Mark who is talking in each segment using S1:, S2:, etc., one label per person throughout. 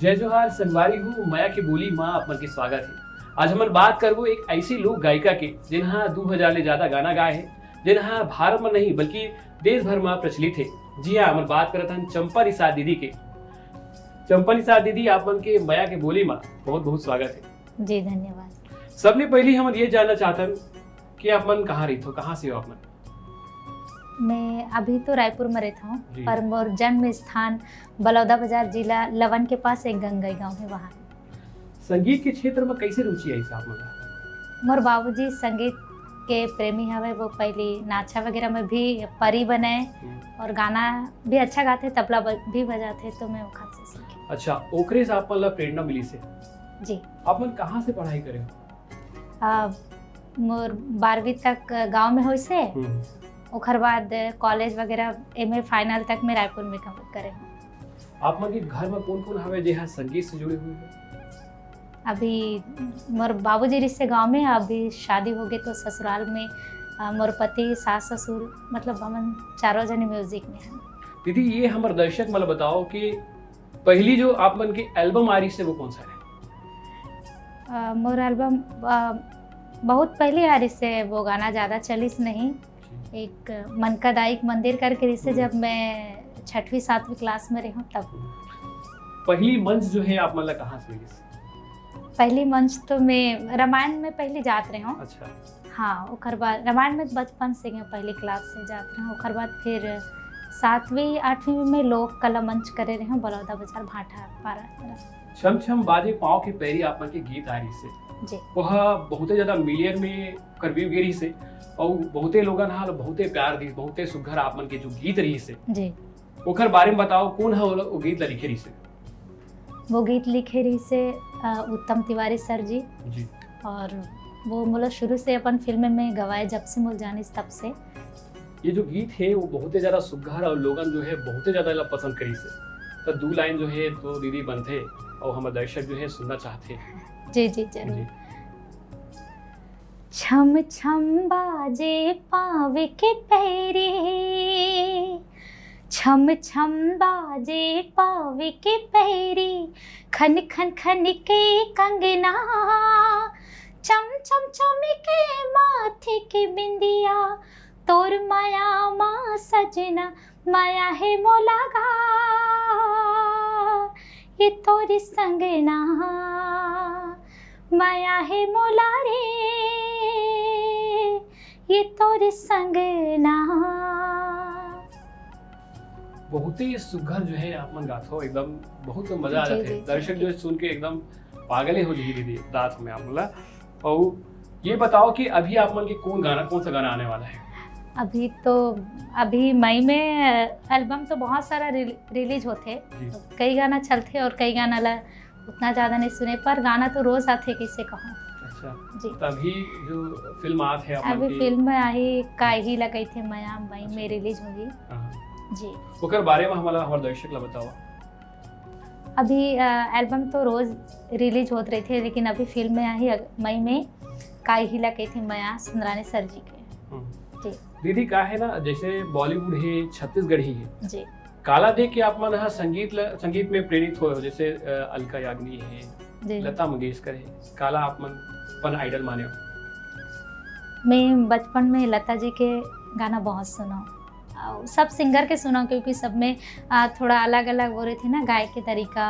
S1: जय जोहार संगवारी हूँ माया की बोली माँ अपन के स्वागत है। आज हम बात करबो एक ऐसी लोक गायिका के जिन्हा 2000 ले ज्यादा गाना गाए हैं, जिन्हा भारत में नहीं बल्कि देश भर में प्रचलित है। जी हाँ, हम बात करत हन चंपा निषाद दीदी के। चंपा निषाद दीदी आपन के माया के बोली माँ बहुत बहुत स्वागत है।
S2: जी धन्यवाद।
S1: सबने पहले हम ये जानना चाहतन कि आपन कहाँ रही हो, कहाँ से हो आपन?
S2: मैं अभी तो रायपुर में रहता हूँ,
S1: जी।
S2: पर मोर जन्म स्थान बलौदा बाजार जिला लवन के पास एक गंगई गांव है। वहाँ
S1: संगीत के क्षेत्र में कैसे रुचि आई साहब मतलब?
S2: मोर बाबूजी संगीत के प्रेमी हवे। वो पहले नाचा वगैरह में भी परी बनाए और गाना भी अच्छा गाते, तबला भी बजाते, तो मैं वहाँ से सीखी।
S1: अच्छा, ओकरे से आपन ला प्रेरणा मिली से?
S2: जी।
S1: आपन कहाँ से पढ़ाई करे?
S2: मोर 12वीं तक गांव में हो से, ओकर बाद कॉलेज वगैरह एमए फाइनल तक मैं रायपुर में करे हूँ।
S1: आप मन के घर में कौन कौन हवे जे संगीत से जुड़े हुए हैं?
S2: अभी मोर बाबूजी रिश्ते गांव में, अभी शादी हो गई तो ससुराल में मोर पति सास ससुर मतलब हम चारों जने म्यूजिक में हैं।
S1: दीदी ये हमारे दर्शक मतलब बताओ कि पहली जो आप मन की एल्बम आ रही से वो कौन सा है?
S2: मोर एल्बम बहुत पहले आ रही से, वो गाना ज़्यादा चलिस नहीं। एक मन का दायिक मंदिर करके रिश्ते जब मैं 6वीं 7वीं क्लास में रही हूँ तब।
S1: पहली मंच जो है आप मतलब कहाँ से?
S2: पहली मंच तो मैं रामायण में पहले जात रही हूँ।
S1: अच्छा।
S2: हाँ, ओकर बाद रामायण में बचपन से पहली क्लास से जात रही हूँ। ओकर बाद फिर 7वीं 8वीं में लोक कला मंच करे रही हूँ बलौदा बाजार भाटा पारा।
S1: छम छम बाजे पाँव के पैरी आप मन के गीत आ रही से
S2: जी,
S1: वह बहुते ज्यादा मिलियन में करवी गिरी से और बहुते लोगन हाल बहुते प्यार दी, बहुते सुघर आप मन के जो गीत रही से
S2: जी।
S1: ओकर बारे में बताओ कौन है वो गीत लिखे रही से?
S2: वो गीत लिखे रही से उत्तम तिवारी सर जी।
S1: जी।
S2: और वो मतलब शुरू से अपन फिल्म में गवाए, जब से मुझ जानी तब से।
S1: ये जो गीत है वो बहुत ज्यादा सुघर और लोगन जो है बहुत ज्यादा पसंद करी से, तो 2 लाइन जो है तो दीदी बनते और हमारे दर्शक जो है सुनना चाहते हैं।
S2: जी जी जरूर। छम छम बाजे पावे के पैरे, छम छम बाजे पावे के पैरी, खन खन खन के कंगना, चम चम चम के माथे के बिंदिया, तोर माया माँ सजना, माया है मोलागा, ये तोरी संगना, माया है मोला रे, ये तोरी संगना।
S1: बहुत ही सुघर जो है आप मन गात हो, एकदम बहुत मजा आ जाते हैं। दर्शक जो सुन के एकदम पागल ही हो जाएगी दीदी रात में आप बोला। और ये बताओ कि अभी आप मन के कौन सा गाना आने वाला है?
S2: अभी मई में एल्बम तो बहुत सारा रिलीज होते, तो कई गाना चलते और कई गाना उतना ज़्यादा नहीं सुने, पर गाना तो रोज आते, किसे कहूँ।
S1: अच्छा
S2: जी।
S1: तभी जो फिल्म आत है
S2: अभी फिल्म में आई काहे लगी थे माया, मई में रिलीज होगी। जी।
S1: ओकर बारे में हमारा दर्शक ला बताओ।
S2: अभी एल्बम तो रोज रिलीज होते रहे थे, लेकिन अभी फिल्म में आई मई में काहे लगी थी माया, सुंदरानी सर जी के। जी।
S1: दीदी का है ना, जैसे बॉलीवुड है, छत्तीसगढ़ी है
S2: जी,
S1: काला देख के आप मन संगीत में प्रेरित हो, जैसे अलका याग्निक है, लता मंगेशकर है, काला आप मन अपन आइडल माने हो?
S2: मैं बचपन में लता जी के गाना बहुत सुना, सब सिंगर के सुना, क्योंकि सब में थोड़ा अलग अलग हो रहे थे ना, गाय के तरीका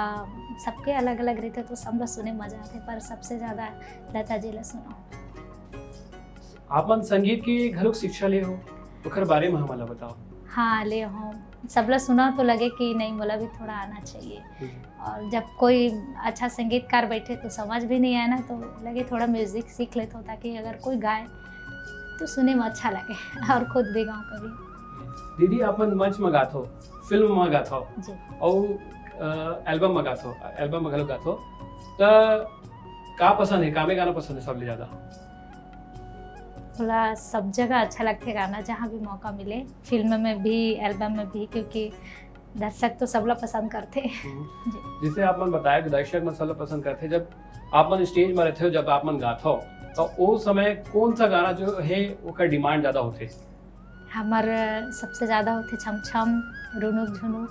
S2: सबके अलग अलग रहते, तो सब लोग सुने मजा आते, पर सबसे ज़्यादा लता जी ला सुना।
S1: आप मन संगीत की घरों शिक्षा ले हो, ओकर बारे में हमारा बताओ।
S2: हाँ ले हूँ, सब लोग सुना तो लगे कि नहीं, बोला भी थोड़ा आना चाहिए। और जब कोई अच्छा संगीतकार बैठे तो समझ भी नहीं आया ना, तो लगे थोड़ा म्यूजिक सीख लेता हूँ, ताकि अगर कोई गाए तो सुने में अच्छा लगे और खुद भी गाऊँ कभी।
S1: दीदी अपन मंच में गात हो, फिल्म में गात हो
S2: जी,
S1: और एल्बम में गात हो, एल्बम में गात हो, तो का पसंद है, कामे गाना पसंद है सबसे ज्यादा?
S2: थोड़ा सब जगह अच्छा लगता है गाना, जहाँ भी मौका मिले, फिल्म में भी एल्बम में भी, क्योंकि दर्शक तो सब लोग पसंद करते हैं।
S1: जिसे आप मन बताया कि दर्शक में सब लोग पसंद करते हैं। जब आप मन स्टेज में रहते हो, जब आप मन गाते हो, तो उस समय कौन सा गाना जो है उसका डिमांड ज्यादा होते?
S2: हमार सबसे ज़्यादा होते छम छम, रुनुक झुनुक,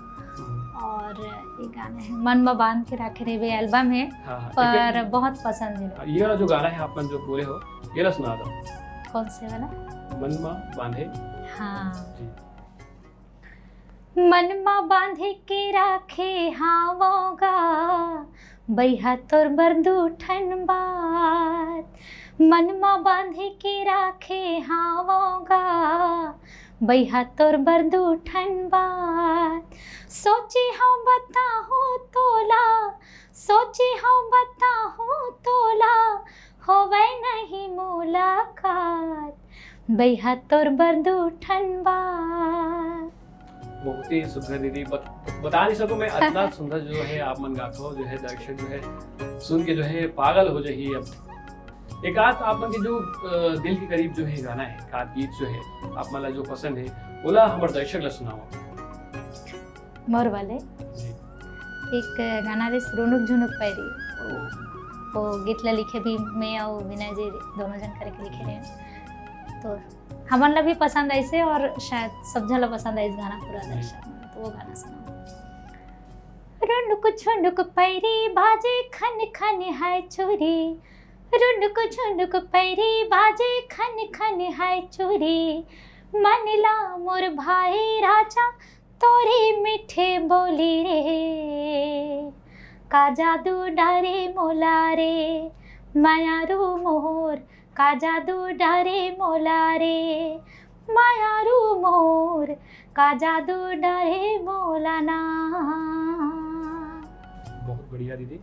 S2: और ये गाने हैं मन में बांध के रखे रे वे एल्बम है,
S1: हाँ,
S2: पर बहुत पसंद है।
S1: ये वाला जो गाना है अपन जो बोले हो, ये ला सुना दो।
S2: कौन से वाला?
S1: मन में बांधे।
S2: हाँ।
S1: जी।
S2: मन मा बांधे के राखे हावोगा, बैहा तोर बरदू ठन बात। मन मा बांधे के राखे हावोगा, बैहा तोर बरदू ठन बात। सोची हम बताहूँ तोला, सोची हम बताहूँ तोला, होवे नहीं मुलाकात, बैहा तोर बरदू ठन बात।
S1: बहुत ही सुंदर दीदी, बता नहीं सकूं मैं, इतना सुंदर जो है आप मन गाते हो, जो है दर्शक जो है सुन के जो है पागल हो जाइए। अब एक आध आप मन के जो दिल के करीब जो है गाना है, का गीत जो है आप मन ला जो पसंद है, बोला हमारे दर्शक ला सुनाओ।
S2: मोर वाले
S1: जी।
S2: एक गाना रे रुनुक झुनुक पैरी, वो गीत ला लिखे भी मैं और विनय जी दोनों जन करके लिखे रहे हैं, तो हमन ला भी पसंद ऐसे, और शायद सब झला पसंद है इस गाना पूरा दर्शक में, तो वो गाना सुनो। रुनुक झुनुक पैरी बाजे खन खन है चूरी, रुनुक झुनुक पैरी बाजे खन खन है चूरी। मन ला मोर भाई राजा तोरी मीठे बोली रे, का जादू डारे मोला रे, मायारू मोर का जादू डारे मोला रे, मायारू मोर का जादू डारे मोला ना।
S1: बहुत बढ़िया दीदी।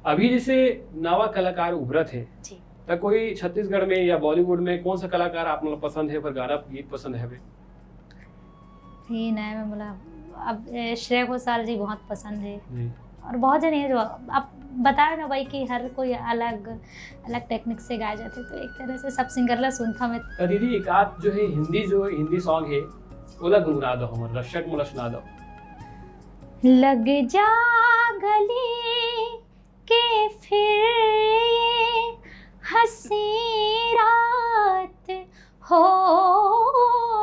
S1: अभी जैसे नवा कलाकार उभरत है,
S2: जी।
S1: तो कोई छत्तीसगढ़ में या बॉलीवुड में कौन सा कलाकार आप लोग पसंद है, पर गाना गीत पसंद है?
S2: ये नया में बोला, अब श्रेया घोषाल जी बहुत पसंद है,
S1: जी।
S2: और बहुत जन है जो आप बताए ना भाई कि हर कोई अलग अलग टेक्निक से गाए जाते, तो एक तरह से सब सिंगर ला सुनता मैं।
S1: तो दीदी एक आध जो है हिंदी सॉन्ग है, ओला गुनगुना दो, हमारे दर्शक मोला सुना दो।
S2: लग जा गले के फिर ये हंसी रात हो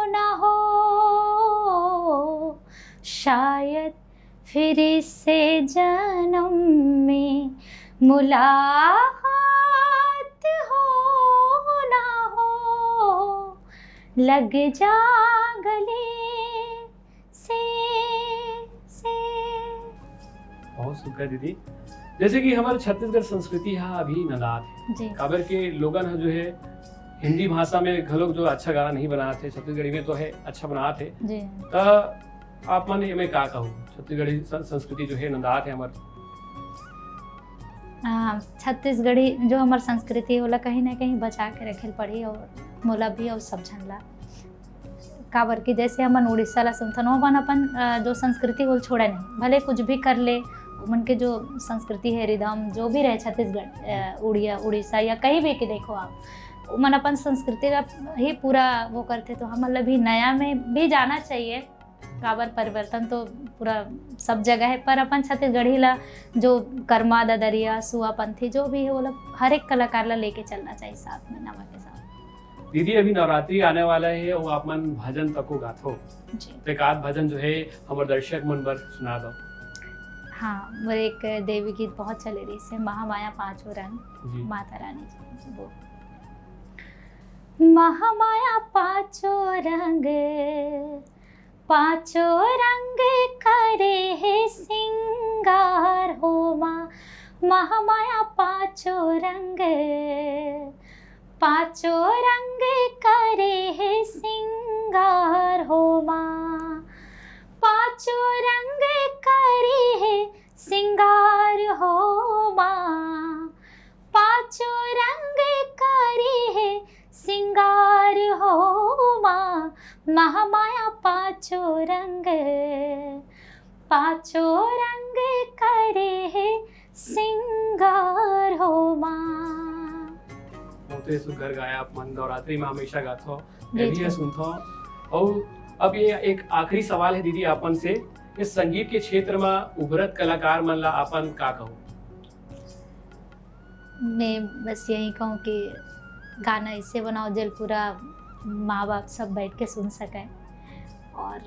S2: ना हो, शायद फिर से जन्म में मुलाकात हो ना हो, लग जा गले से।
S1: बहुत सुंदर दीदी। जैसे कि हमारे छत्तीसगढ़ संस्कृति है अभी नदात है
S2: जी।
S1: काबर के लोगन है जो है हिंदी भाषा में घलोक जो अच्छा गाना नहीं बनाते, छत्तीसगढ़ी में तो है अच्छा बनाते
S2: जी।
S1: आप मन में का कहूँ, छत्तीसगढ़ी संस्कृति जो है नदात है हमारे।
S2: छत्तीसगढ़ी जो हमार संस्कृति है, ओला कहीं ना कहीं बचा के रखे पड़ी, और मोला भी और सब झन ला, काबर की जैसे हमन उड़ीसा ला सुनथन, वो अपन जो संस्कृति वो छोड़े नहीं, भले कुछ भी कर ले, उमन के जो संस्कृति है, रिदम जो भी रहे छत्तीसगढ़, उड़ीसा या कहीं भी के देखो आप, उमन अपन संस्कृति का ही पूरा वो करते, तो हमन भी नया में भी जाना चाहिए। काबर परिवर्तन तो पूरा सब जगह है, पर अपन छत्तीसगढ़ी ला जो कर्मा ददरिया सुआपंथी जो भी है, वो लोग हर एक कलाकार ला लेके चलना चाहिए साथ में, नवा के साथ।
S1: दीदी अभी नवरात्रि आने वाला है, वो आप मन भजन तको गाथो
S2: जी।
S1: तो एक आध भजन जो है हमारे दर्शक मन पर सुना दो।
S2: हाँ, वो एक देवी गीत बहुत चले रही से, महामाया पांचों रंग,
S1: जी।
S2: माता रानी जी वो। महामाया पांचों रंग, पांचों रंग करे है सिंगार हो माँ, महामाया पांचों रंग, पांचों रंग करे है सिंगार हो माँ, पांचों रंग करे है सिंगार हो माँ, पांचों रंग करे है सिंगार हो माँ, महामाया पांचों रंग, पांचों रंग करे है सिंगार हो माँ।
S1: बहुत ही सुंदर गाया आप मन, नवरात्रि में हमेशा गाते हो,
S2: जी,
S1: मैं भी
S2: जी।
S1: ये सुनता हूँ। और अब ये एक आखिरी सवाल है दीदी आपन से, इस संगीत के क्षेत्र में उभरत कलाकार मन ला आपन का कहूँ?
S2: मैं बस यही कहूँ कि गाना ऐसे बनाओ जेल पूरा माँ बाप सब बैठ के सुन सकें। और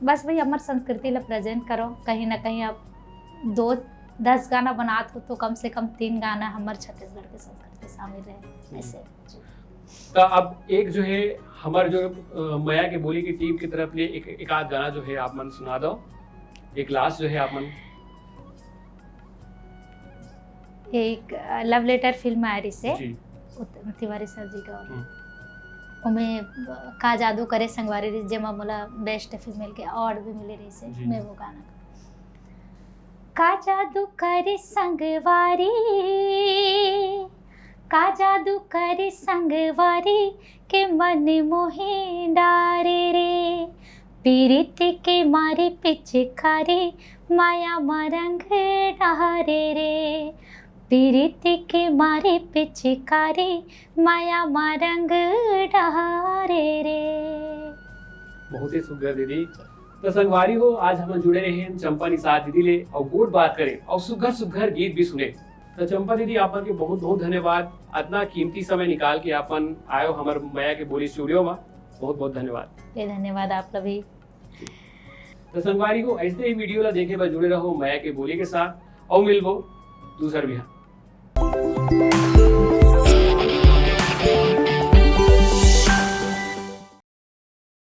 S2: बस वही हमार संस्कृति ला प्रेजेंट करो, कहीं ना कहीं आप 2-10 गाना बनात हो तो कम से कम 3 गाना हमारे छत्तीसगढ़ के संस्कृति शामिल रहे ऐसे।
S1: तो अब एक जो है हमार जो माया के बोली की टीम की तरफ ले एक आध गाना जो है आप मन सुना दो, एक लास्ट जो है आप मन।
S2: एक लव लेटर फिल्म आ रही से
S1: जी
S2: उत्तम तिवारी सर जी का, उमें का जादू करे संगवारी रही जेमा मोला बेस्ट फीमेल के अवार्ड भी मिले रही से।
S1: जी।
S2: मैं वो गाना का जादू करे संगवारी, का जादू करे संगवारी के मन मोहे डारे रे, पीरित के मारे पिचकारी माया मरंग डारे रे, पीरित के मारे पिचकारी माया मरंग डारे रे।
S1: बहुत ही सुघर दीदी। तो संगवारी हो, आज हम जुड़े रहे चंपा निषाद दीदी ले और गोट बात करें और सुघर गीत भी सुने। तो चंपा दीदी आपन के बहुत बहुत धन्यवाद, इतना कीमती समय निकाल के आपन आयो हमार माया के बोली स्टूडियो में, बहुत बहुत धन्यवाद।
S2: ये धन्यवाद आप भी।
S1: तो संगवारी हो, ऐसे ही वीडियो ला देखे बस जुड़े रहो माया के बोली के साथ और मिलबो दूसर भी।